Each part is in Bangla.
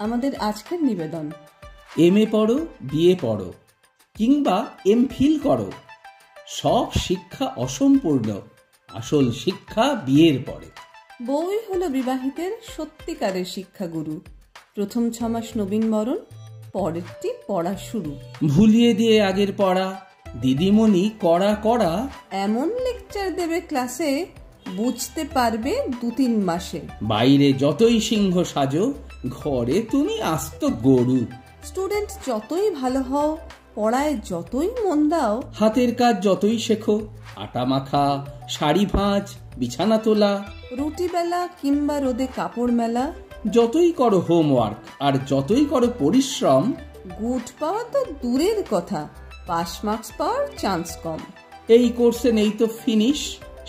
আমাদের আজকের নিবেদন। এমএ পড়ো, বিএ পড়ো কিংবা এমফিল করো, সব শিক্ষা অসম্পূর্ণ, আসল শিক্ষা বিয়ের পরে। বউই হলো বিবাহিতের সত্যিকারের শিক্ষাগুরু। প্রথম 6 মাস নবীন বরণ, পরেরটি পড়া শুরু। ভুলিয়ে দিয়ে আগের পড়া, দিদিমণি কড়া কড়া এমন লেকচার দেবে ক্লাসে, বুঝতে পারবে 2-3 মাসে। বাইরে যতই সিংহ সাজো, ঘরে তুমি আস্ত গরু। স্টুডেন্ট যতই ভালো হও, পড়ায় যতই মন দাও, হাতের কাজ যতই শেখো, আটা মাখা, শাড়ি ভাঁজ, বিছানা তোলা, রুটি বেলা কিংবা রোদে কাপড় মেলা, যতই করো হোমওয়ার্ক আর যতই করো পরিশ্রম, গুড পাওয়া তো দূরের কথা, পাস মার্কস পাওয়ার চান্স কম। এই কোর্সে নেই তো ফিনিশ,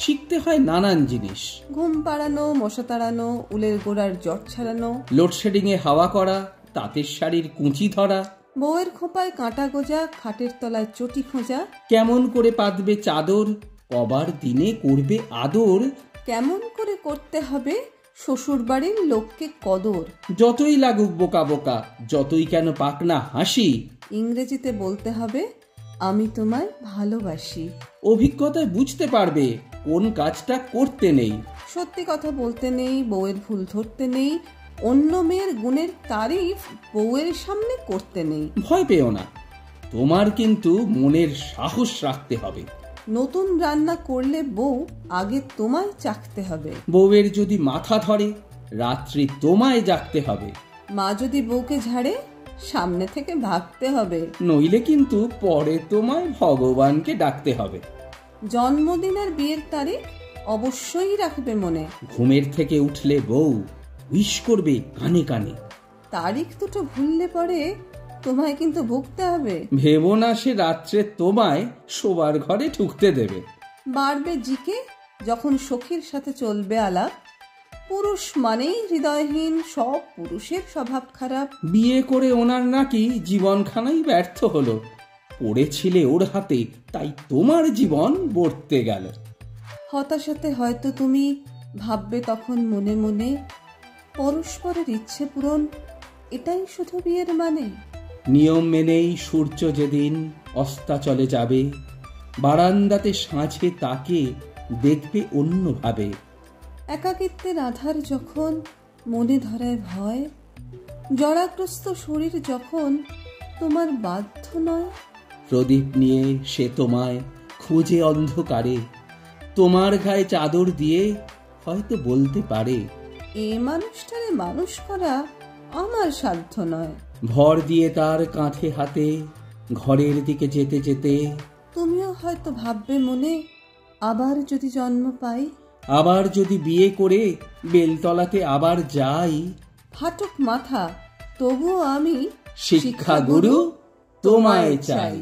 শিখতে হয় নানান জিনিস। ঘুম পাড়ানো, মশা তাড়ানো, উলের গোড়ার জট ছাড়ানো, লোডশেডিং এ হাওয়া করা, তাঁতের শাড়ির কুঁচি ধরা, বউয়ের খোপায় কাঁটা গোজা, খাটের তলায় চটি খোঁজা, কেমন করে পাতবে চাদর, কবার দিনে করবে আদর, কেমন করে করতে হবে শ্বশুর বাড়ির লোককে কদর, যতই লাগুক বোকা বোকা, যতই কেন পাক না হাসি, ইংরেজিতে বলতে হবে আমি তোমায় ভালোবাসি। অভিজ্ঞতায় বুঝতে পারবে কোন কাজটা করতে নেই। সত্যি কথা বলতে নেই, বউয়ের ভুল ধরতে নেই, অন্য মেয়ের গুণের তারিফ বউয়ের সামনে করতে নেই। ভয় পেও না, তোমার কিন্তু মনের সাহস রাখতে হবে। নতুন রান্না করলে বউ আগে তোমায় চাখতে হবে। বউয়ের যদি মাথা ধরে, রাত্রি তোমায় জাগতে হবে। মা যদি বউকে ঝাড়ে, সামনে থেকে ভাগতে হবে। নইলে কিন্তু পরে তোমায় ভগবানকে ডাকতে হবে। জন্মদিন আর বিয়ের তারিখ অবশ্যই রাখবে মনে। ঘুমের থেকে উঠলে বউ উইশ করবে কানে কানে। তারিখ দুটো ভুললে পরে তোমায় কিন্তু ভুগতে হবে। ভেবো না সে রাত্রে তোমায় শোবার ঘরে ঢুকতে দেবে। বাড়বে জিকে যখন সখীর সাথে চলবে আলাপ, পুরুষ মানেই হৃদয়হীন, সব পুরুষের স্বভাব খারাপ। বিয়ে করে ওনার নাকি জীবনখানাই ব্যর্থ হলো, পড়েছিলে ওর হাতে, তাই তোমার জীবন বর্তে গেল। হতাশাতে হয়তো তুমি ভাববে তখন মনে মনে, পরস্পরের ইচ্ছে পূরণ এটাই শুধু বিয়ের মানে। নিয়ম মেনেই সূর্য যেদিন অস্তাচলে যাবে, বারান্দাতে সাঁঝে তাকে দেখবে অন্যভাবে। একাকিত্বের আধার যখন মনে ধরায় ভয়, জরাগ্রস্ত শরীর যখন তোমার বাধ্য নয়, প্রদীপ নিয়ে সে তোমায় খুঁজে অন্ধকারে, তোমার গায়ে চাদর দিয়ে হয়তো বলতে পারে, এ মানুষটারে মানুষ করা আমার সাধ্য নয়। ভর দিয়ে তার কাঁধে হাতে ঘরের দিকে যেতে যেতে তুমিও হয়তো ভাববে মনে, আবার যদি জন্ম পাই, আবার যদি বিয়ে করে বেলতলাতে আবার যাই, ফাটুক মাথা তবুও আমি শিক্ষাগুরু তোমায় চাই।